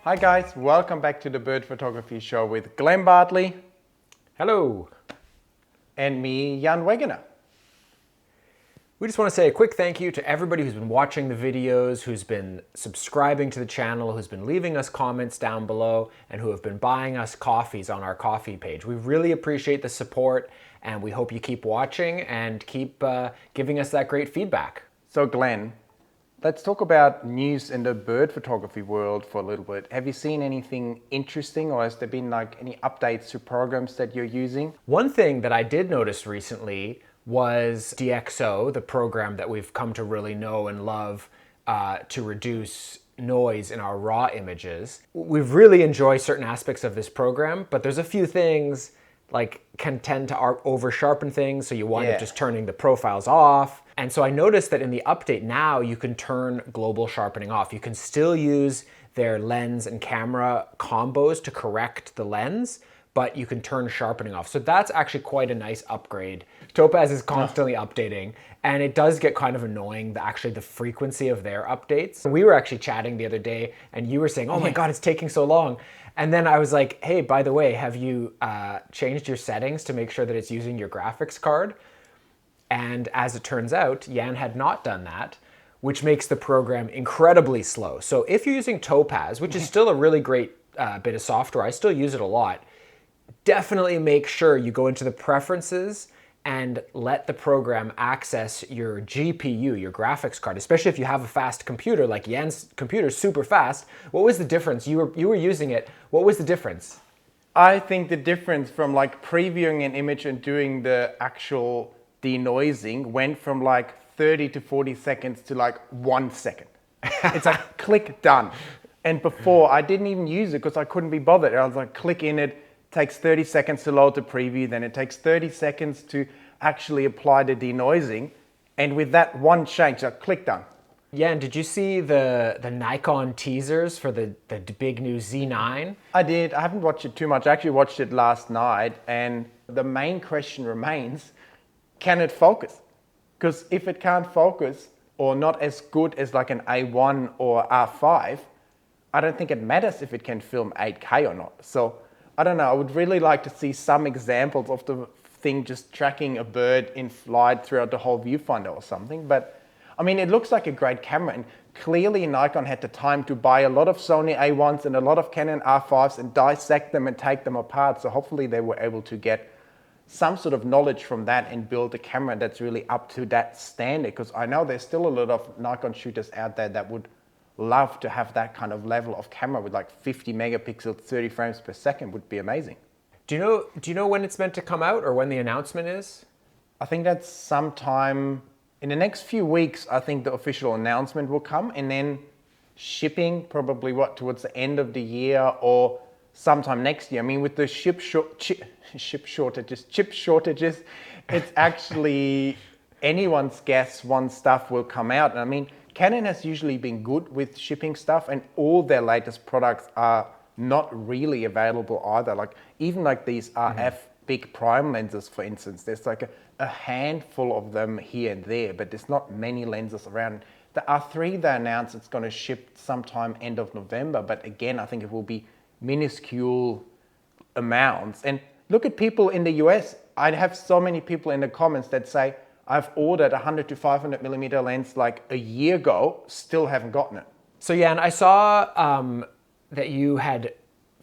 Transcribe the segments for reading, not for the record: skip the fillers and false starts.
Hi guys, welcome back to the Bird Photography Show with Glenn Bartley. Hello. And me, Jan Wegener. We just want to say a quick thank you to everybody who's been watching the videos, who's been subscribing to the channel, who's been leaving us comments down below, and who have been buying us coffees on our coffee page. We really appreciate the support, and we hope you keep watching and keep giving us that great feedback. So Glenn, let's talk about news in the bird photography world for a little bit. Have you seen anything interesting, or has there been like any updates to programs that you're using? One thing that I did notice recently was DXO, the program that we've come to really know and love to reduce noise in our raw images. We've really enjoyed certain aspects of this program, but there's a few things like can tend to over sharpen things, so you wind up just turning the profiles off. And so I noticed that in the update now you can turn global sharpening off. You can still use their lens and camera combos to correct the lens, but you can turn sharpening off. So that's actually quite a nice upgrade. Topaz is constantly updating, and it does get kind of annoying, the frequency of their updates. We were actually chatting the other day, and you were saying, oh my God, it's taking so long. And then I was like, hey, by the way, have you changed your settings to make sure that it's using your graphics card? And as it turns out, Jan had not done that, which makes the program incredibly slow. So if you're using Topaz, which is still a really great bit of software, I still use it a lot, definitely make sure you go into the preferences and let the program access your GPU, your graphics card, especially if you have a fast computer, like Jan's computer is super fast. What was the difference? You were using it. What was the difference? I think the difference from like previewing an image and doing the actual denoising went from like 30 to 40 seconds to like 1 second. It's like click, done. And before I didn't even use it because I couldn't be bothered. I was like, click in it. Takes 30 seconds to load the preview, then it takes 30 seconds to actually apply the denoising, and with that one change, I click done. Yeah, and did you see the Nikon teasers for the big new Z9? I did. I haven't watched it too much. I actually watched it last night, and the main question remains, can it focus? Because if it can't focus, or not as good as like an A1 or R5, I don't think it matters if it can film 8K or not. So I don't know, I would really like to see some examples of the thing just tracking a bird in flight throughout the whole viewfinder or something. But I mean, it looks like a great camera, and clearly Nikon had the time to buy a lot of Sony A1s and a lot of Canon R5s and dissect them and take them apart. So hopefully they were able to get some sort of knowledge from that and build a camera that's really up to that standard. Because I know there's still a lot of Nikon shooters out there that would love to have that kind of level of camera with like 50 megapixels, 30 frames per second would be amazing. Do you know when it's meant to come out or when the announcement is? I think that's sometime in the next few weeks. I think the official announcement will come, and then shipping probably towards the end of the year or sometime next year. I mean, with the chip shortages, it's actually anyone's guess when stuff will come out. And I mean, Canon has usually been good with shipping stuff, and all their latest products are not really available either. Like even like these RF big prime lenses, for instance, there's like a handful of them here and there, but there's not many lenses around. The R3 they announced it's going to ship sometime end of November, but again, I think it will be minuscule amounts. And look at people in the US. I have so many people in the comments that say, I've ordered 100 to 500 millimeter lens like a year ago, still haven't gotten it. So Jan, I saw that you had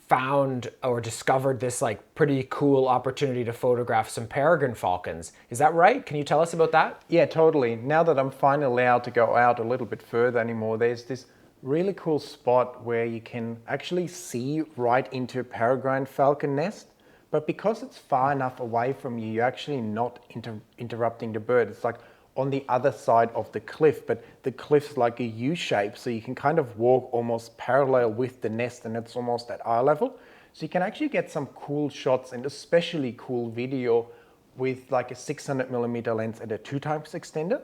found or discovered this like pretty cool opportunity to photograph some Peregrine Falcons. Is that right? Can you tell us about that? Yeah, totally. Now that I'm finally allowed to go out a little bit further anymore, there's this really cool spot where you can actually see right into a Peregrine Falcon nest. But because it's far enough away from you, you're actually not interrupting the bird. It's like on the other side of the cliff, but the cliff's like a U shape, so you can kind of walk almost parallel with the nest, and it's almost at eye level. So you can actually get some cool shots and especially cool video with like a 600 millimeter lens and a 2x extender.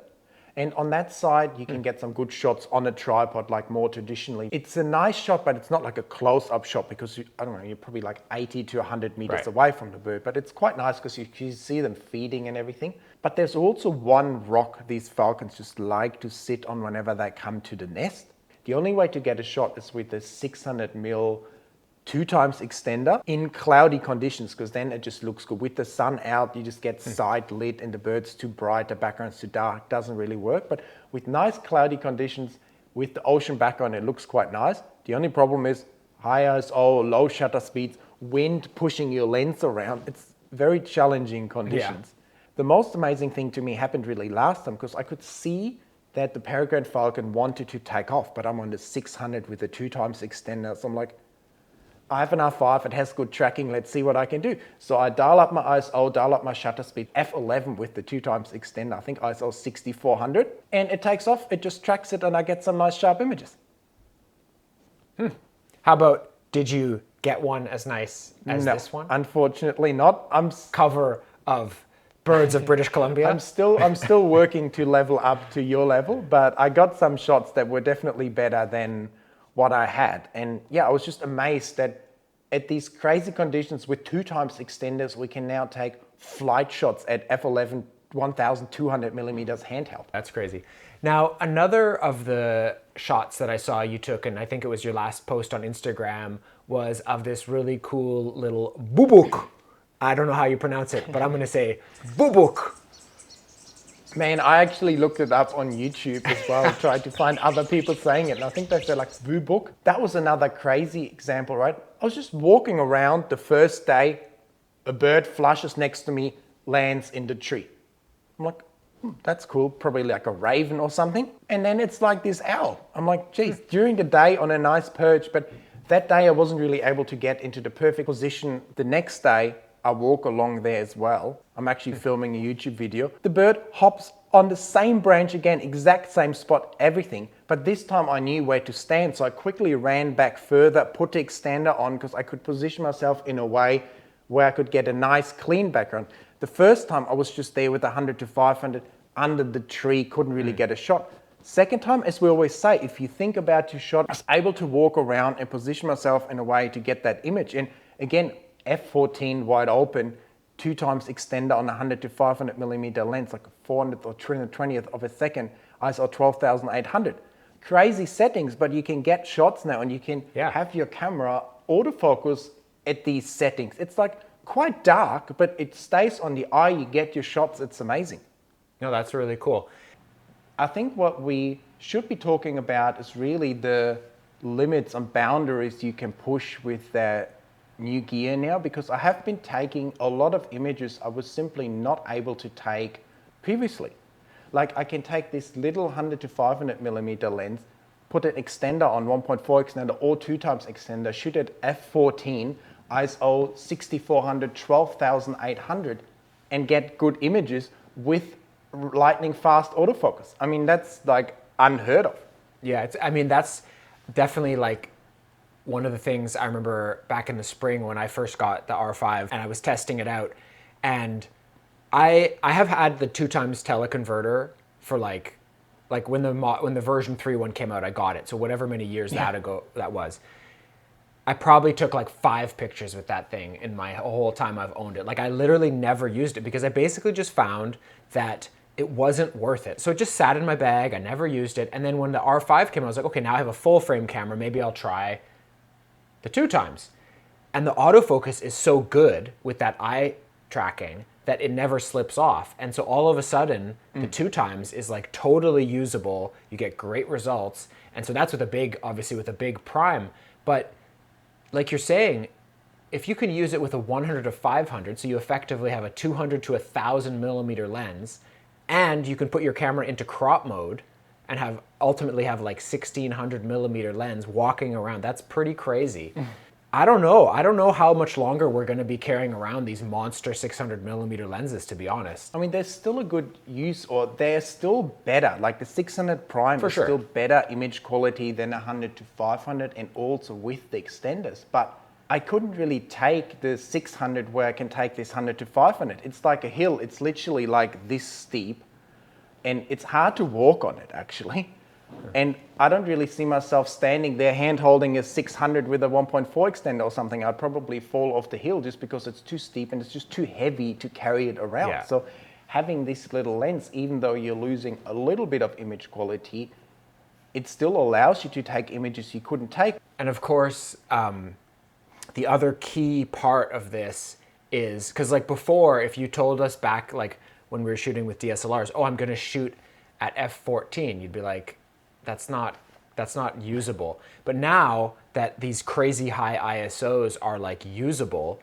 And on that side, you can get some good shots on a tripod, like more traditionally. It's a nice shot, but it's not like a close-up shot because, I don't know, you're probably like 80 to 100 meters away from the bird. But it's quite nice because you see them feeding and everything. But there's also one rock these falcons just like to sit on whenever they come to the nest. The only way to get a shot is with the 600mm 2x extender in cloudy conditions, because then it just looks good. With the sun out, you just get side lit and the bird's too bright, the background's too dark, doesn't really work. But with nice cloudy conditions, with the ocean background, it looks quite nice. The only problem is high ISO, low shutter speeds, wind pushing your lens around. It's very challenging conditions. Yeah. The most amazing thing to me happened really last time, because I could see that the Peregrine Falcon wanted to take off, but I'm on the 600 with the 2x extender. So I'm like, I have an R5, it has good tracking, let's see what I can do. So I dial up my ISO, dial up my shutter speed, F11 with the 2x extender, I think ISO 6400, and it takes off, it just tracks it, and I get some nice sharp images. How about, did you get one as nice as this one? Unfortunately not. Cover of Birds of British Columbia? I'm still working to level up to your level, but I got some shots that were definitely better than what I had. And yeah, I was just amazed that at these crazy conditions with 2x extenders, we can now take flight shots at F11 1200mm handheld. That's crazy. Now, another of the shots that I saw you took, and I think it was your last post on Instagram, was of this really cool little boobook. I don't know how you pronounce it, but I'm going to say boobook. Man, I actually looked it up on YouTube as well, tried to find other people saying it, and I think they said like boobook. That was another crazy example, right? I was just walking around the first day, a bird flushes next to me, lands in the tree. I'm like, that's cool, probably like a raven or something. And then it's like this owl. I'm like, geez, during the day on a nice perch, but that day I wasn't really able to get into the perfect position. The next day, I walk along there as well. I'm actually filming a YouTube video. The bird hops on the same branch again, exact same spot, everything. But this time I knew where to stand, so I quickly ran back further, put the extender on, because I could position myself in a way where I could get a nice clean background. The first time I was just there with 100 to 500 under the tree, couldn't really get a shot. Second time, as we always say, if you think about your shot, I was able to walk around and position myself in a way to get that image. And again, F14 wide open, 2x extender on 100 to 500mm lens, like a 400th or 320th of a second, ISO 12800. Crazy settings, but you can get shots now, and you can have your camera autofocus at these settings. It's like quite dark, but it stays on the eye, you get your shots, it's amazing. No, that's really cool. I think what we should be talking about is really the limits and boundaries you can push with that new gear now, because I have been taking a lot of images I was simply not able to take previously. Like I can take this little 100 to 500mm lens, put an extender on 1.4 extender or 2x extender, shoot at F14, ISO 6400, 12800, and get good images with lightning fast autofocus. I mean, that's like unheard of. Yeah, that's definitely like one of the things I remember back in the spring when I first got the R5 and I was testing it out. And I have had the 2x teleconverter for like when the version 3.1 came out, I got it. So whatever many years that ago that was. I probably took like 5 pictures with that thing in my whole time I've owned it. Like I literally never used it because I basically just found that it wasn't worth it. So it just sat in my bag, I never used it. And then when the R5 came out, I was like, okay, now I have a full frame camera, maybe I'll try the 2x. And the autofocus is so good with that eye tracking that it never slips off. And so all of a sudden, the 2x is like totally usable. You get great results. And so that's obviously with a big prime. But like you're saying, if you can use it with a 100 to 500, so you effectively have a 200 to 1000mm lens, and you can put your camera into crop mode and ultimately have like 1600mm lens walking around. That's pretty crazy. I don't know how much longer we're going to be carrying around these monster 600mm lenses, to be honest. I mean, there's still a good use, or they're still better. Like the 600 prime is still better image quality than 100 to 500, and also with the extenders. But I couldn't really take the 600 where I can take this 100 to 500. It's like a hill. It's literally like this steep, and it's hard to walk on it actually. And I don't really see myself standing there hand holding a 600 with a 1.4 extender or something. I'd probably fall off the hill just because it's too steep and it's just too heavy to carry it around. Yeah. So having this little lens, even though you're losing a little bit of image quality, it still allows you to take images you couldn't take. And of course, the other key part of this is, because like before, if you told us back like when we were shooting with DSLRs, oh, I'm going to shoot at F14, you'd be like, that's not usable. But now that these crazy high ISOs are like usable,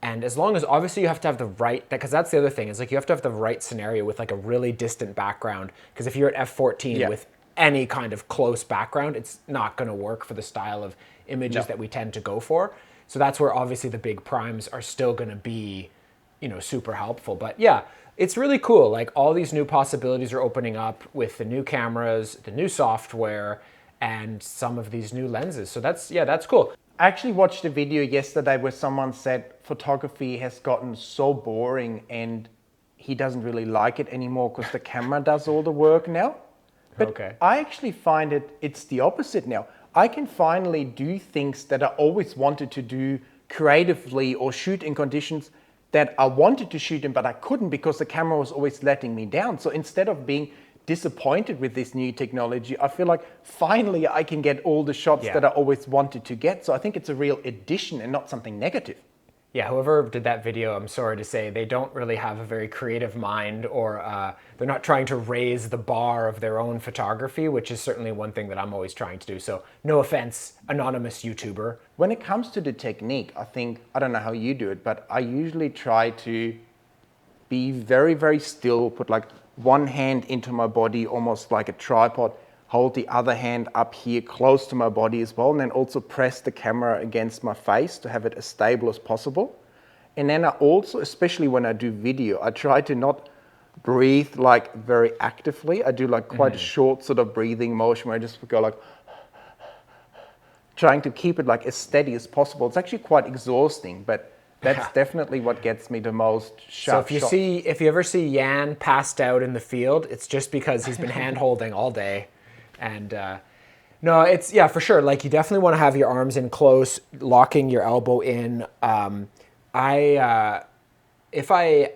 and as long as obviously you have to have the right, because that's the other thing, is like you have to have the right scenario with like a really distant background, because if you're at F14 with any kind of close background, it's not going to work for the style of images that we tend to go for. So that's where obviously the big primes are still going to be, you know, super helpful. But yeah, it's really cool. Like all these new possibilities are opening up with the new cameras, the new software, and some of these new lenses. So that's cool. I actually watched a video yesterday where someone said photography has gotten so boring and he doesn't really like it anymore because the camera does all the work now. But I actually find it's the opposite now. I can finally do things that I always wanted to do creatively or shoot in conditions that I wanted to shoot in, but I couldn't because the camera was always letting me down. So instead of being disappointed with this new technology, I feel like finally I can get all the shots that I always wanted to get. So I think it's a real addition and not something negative. Yeah, whoever did that video, I'm sorry to say, they don't really have a very creative mind, or they're not trying to raise the bar of their own photography, which is certainly one thing that I'm always trying to do. So no offense, anonymous YouTuber. When it comes to the technique, I don't know how you do it, but I usually try to be very, very still, put like one hand into my body, almost like a tripod, hold the other hand up here close to my body as well, and then also press the camera against my face to have it as stable as possible. And then I also, especially when I do video, I try to not breathe like very actively. I do like quite a short sort of breathing motion where I just go like, trying to keep it like as steady as possible. It's actually quite exhausting, but that's definitely what gets me the most sharp shots. So if you ever see Jan passed out in the field, it's just because he's been hand holding all day. And no, it's, yeah, for sure. Like you definitely want to have your arms in close, locking your elbow in. If I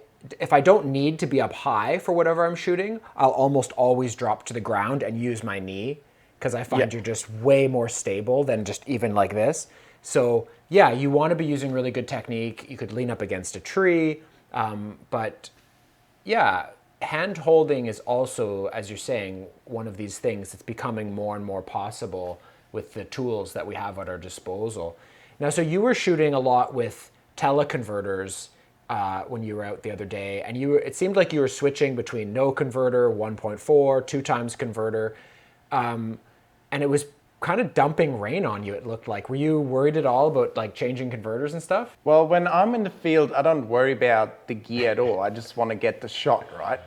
don't need to be up high for whatever I'm shooting, I'll almost always drop to the ground and use my knee, because I find you're just way more stable than just even like this. So yeah, you want to be using really good technique. You could lean up against a tree, but yeah, hand holding is also, as you're saying, one of these things that's becoming more and more possible with the tools that we have at our disposal. Now, so you were shooting a lot with teleconverters when you were out the other day, and it seemed like you were switching between no converter, 1.4, 2 times converter, and it was kind of dumping rain on you, it looked like. Were you worried at all about like changing converters and stuff? Well, when I'm in the field, I don't worry about the gear at all. I just want to get the shot, right?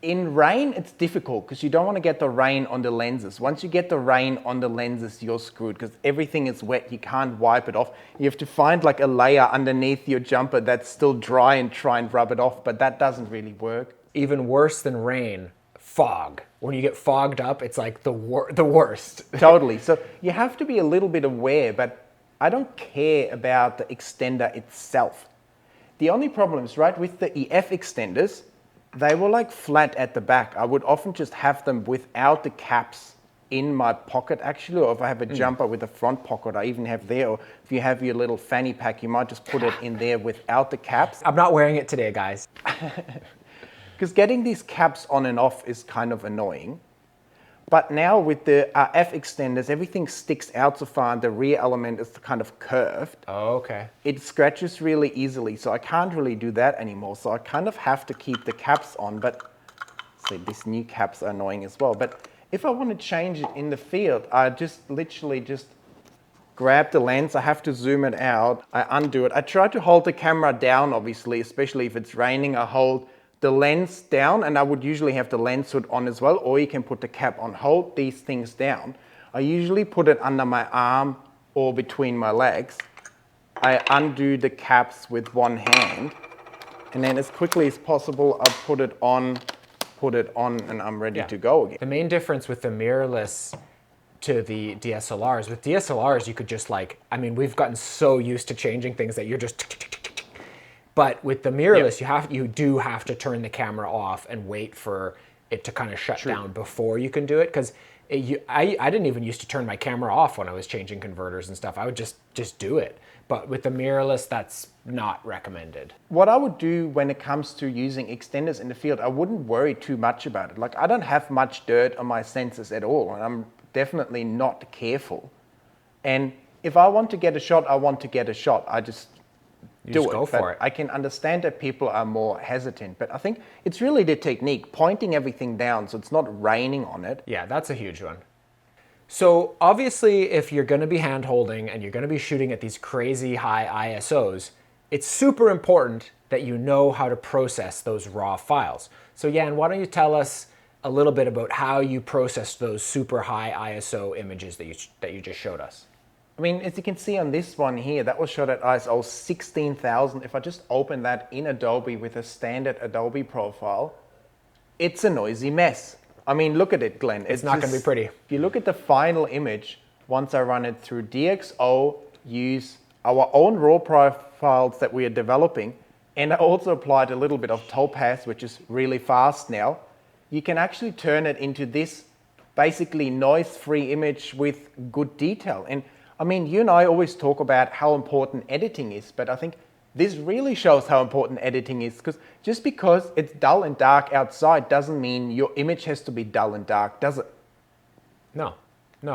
In rain, it's difficult because you don't want to get the rain on the lenses. Once you get the rain on the lenses, you're screwed because everything is wet. You can't wipe it off. You have to find like a layer underneath your jumper that's still dry and try and rub it off, but that doesn't really work. Even worse than rain, fog. When you get fogged up, it's like the worst. Totally. So you have to be a little bit aware, but I don't care about the extender itself. The only problem is, right, with the EF extenders, they were like flat at the back. I would often just have them without the caps in my pocket actually, or if I have a jumper with a front pocket, I even have there, or if you have your little fanny pack, you might just put it in there without the caps. I'm not wearing it today, guys. Because getting these caps on and off is kind of annoying. But now with the F extenders, everything sticks out so far and the rear element is kind of curved. Oh, okay. It scratches really easily, so I can't really do that anymore. So I kind of have to keep the caps on, but so these new caps are annoying as well. But if I want to change it in the field, I just literally grab the lens. I have to zoom it out. I undo it. I try to hold the camera down, obviously, especially if it's raining. I hold the lens down, and I would usually have the lens hood on as well, or you can put the cap on. Hold these things down. I usually put it under my arm or between my legs. I undo the caps with one hand, and then as quickly as possible, I put it on, and I'm ready to go again. The main difference with the mirrorless to the DSLRs, with DSLRs, you could just like, I mean, we've gotten so used to changing things that you're just but with the mirrorless, you do have to turn the camera off and wait for it to kind of shut down before you can do it. Because I didn't even used to turn my camera off when I was changing converters and stuff. I would just do it. But with the mirrorless, that's not recommended. What I would do when it comes to using extenders in the field, I wouldn't worry too much about it. Like, I don't have much dirt on my sensors at all, and I'm definitely not careful. And if I want to get a shot, I want to get a shot. I just do it. Go for it. I can understand that people are more hesitant, but I think it's really the technique, pointing everything down so it's not raining on it. Yeah, that's a huge one. So obviously, if you're going to be hand holding and you're going to be shooting at these crazy high ISOs, it's super important that you know how to process those raw files. So Jan, why don't you tell us a little bit about how you processed those super high ISO images that you just showed us? I mean, as you can see on this one here, that was shot at ISO 16,000. If I just open that in Adobe with a standard Adobe profile, it's a noisy mess. I mean, look at it, Glenn. It's not going to be pretty. If you look at the final image, once I run it through DXO, use our own raw profiles that we are developing, and I also applied a little bit of Topaz, which is really fast now, you can actually turn it into this basically noise-free image with good detail. And I mean, you and I always talk about how important editing is, but I think this really shows how important editing is, because just because it's dull and dark outside doesn't mean your image has to be dull and dark, does it? No,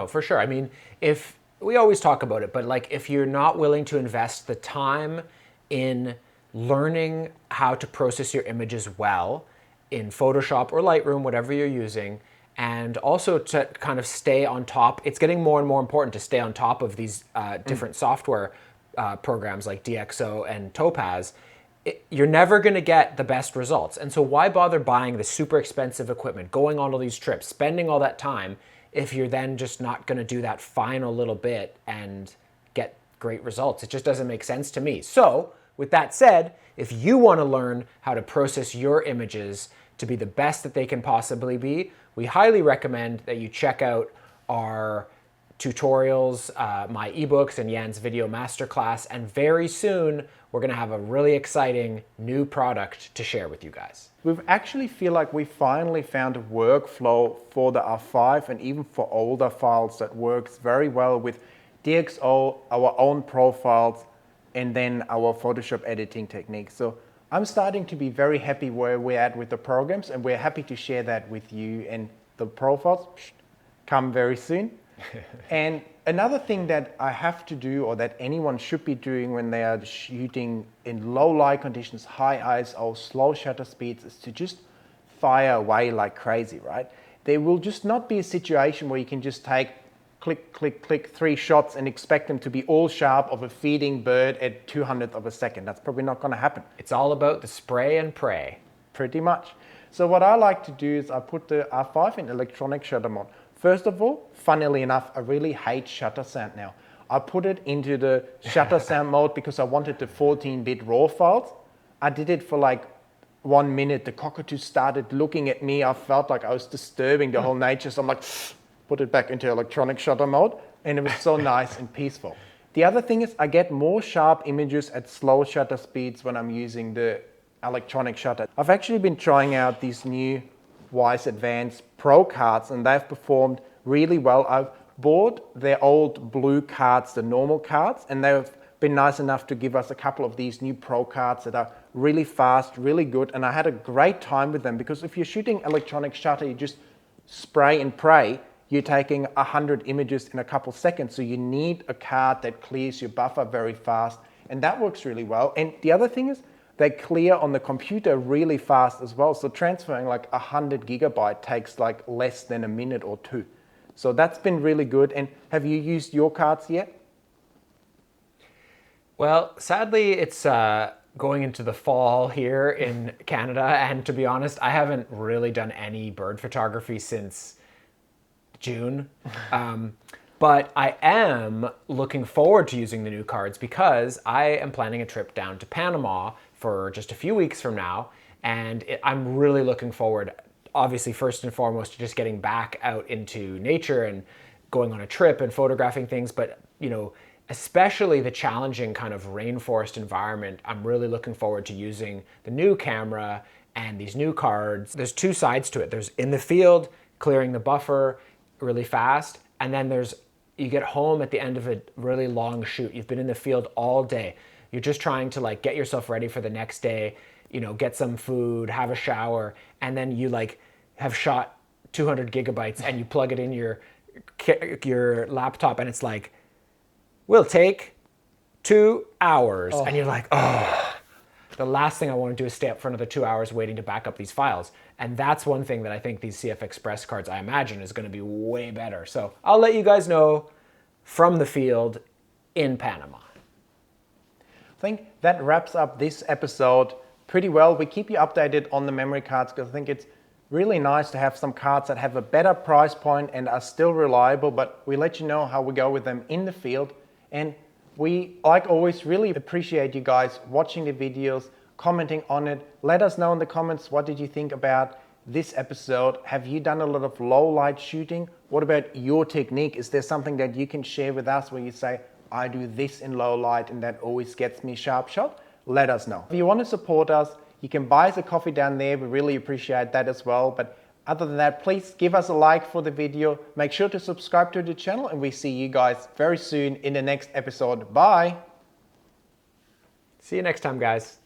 for sure. I mean, if we always talk about it, but like if you're not willing to invest the time in learning how to process your images well in Photoshop or Lightroom, whatever you're using, and also to kind of stay on top, it's getting more and more important to stay on top of these different software programs like DXO and Topaz. You're never going to get the best results. And so why bother buying the super expensive equipment, going on all these trips, spending all that time, if you're then just not going to do that final little bit and get great results? It just doesn't make sense to me. So with that said, if you want to learn how to process your images to be the best that they can possibly be, we highly recommend that you check out our tutorials, my ebooks, and Jan's video masterclass. And very soon, we're going to have a really exciting new product to share with you guys. We actually feel like we finally found a workflow for the R5 and even for older files that works very well with DXO, our own profiles, and then our Photoshop editing techniques. So I'm starting to be very happy where we're at with the programs, and we're happy to share that with you. And the profiles come very soon. And another thing that I have to do, or that anyone should be doing when they are shooting in low light conditions, high ISO, slow shutter speeds, is to just fire away like crazy, right? There will just not be a situation where you can just take click, click, click 3 shots and expect them to be all sharp of a feeding bird at 200th of a second. That's probably not going to happen. It's all about the spray and pray. Pretty much. So what I like to do is I put the R5 in electronic shutter mode. First of all, funnily enough, I really hate shutter sound now. I put it into the shutter sound mode because I wanted the 14-bit RAW files. I did it for like 1 minute. The cockatoo started looking at me. I felt like I was disturbing the whole nature. So I'm like, put it back into electronic shutter mode. And it was so nice and peaceful. The other thing is I get more sharp images at slow shutter speeds when I'm using the electronic shutter. I've actually been trying out these new Wise Advanced Pro cards, and they've performed really well. I've bought their old blue cards, the normal cards, and they've been nice enough to give us a couple of these new Pro cards that are really fast, really good, and I had a great time with them, because if you're shooting electronic shutter, you just spray and pray. You're taking 100 images in a couple seconds, so you need a card that clears your buffer very fast, and that works really well. And the other thing is, they clear on the computer really fast as well. So transferring like 100 gigabyte takes like less than a minute or 2. So that's been really good. And have you used your cards yet? Well, sadly, it's going into the fall here in Canada. And to be honest, I haven't really done any bird photography since June. But I am looking forward to using the new cards because I am planning a trip down to Panama for just a few weeks from now. And I'm really looking forward, obviously, first and foremost, to just getting back out into nature and going on a trip and photographing things. But, you know, especially the challenging kind of rainforest environment, I'm really looking forward to using the new camera and these new cards, there's two sides to it. There's in the field, clearing the buffer really fast, and then you get home at the end of a really long shoot. You've been in the field all day. You're just trying to like get yourself ready for the next day, you know, get some food, have a shower, and then you like have shot 200 gigabytes and you plug it in your laptop and it's like, will take 2 hours. And you're like, oh, the last thing I want to do is stay up for another 2 hours waiting to back up these files. And that's one thing that I think these CF Express cards, I imagine, is going to be way better. So I'll let you guys know from the field in Panama. I think that wraps up this episode pretty well. We keep you updated on the memory cards because I think it's really nice to have some cards that have a better price point and are still reliable, but we let you know how we go with them in the field. And we, like always, really appreciate you guys watching the videos, commenting on it. Let us know in the comments, what did you think about this episode? Have you done a lot of low light shooting? What about your technique? Is there something that you can share with us where you say, I do this in low light and that always gets me sharp shot? Let us know. If you want to support us, you can buy us a coffee down there. We really appreciate that as well. But other than that, please give us a like for the video. Make sure to subscribe to the channel and we see you guys very soon in the next episode. Bye. See you next time, guys.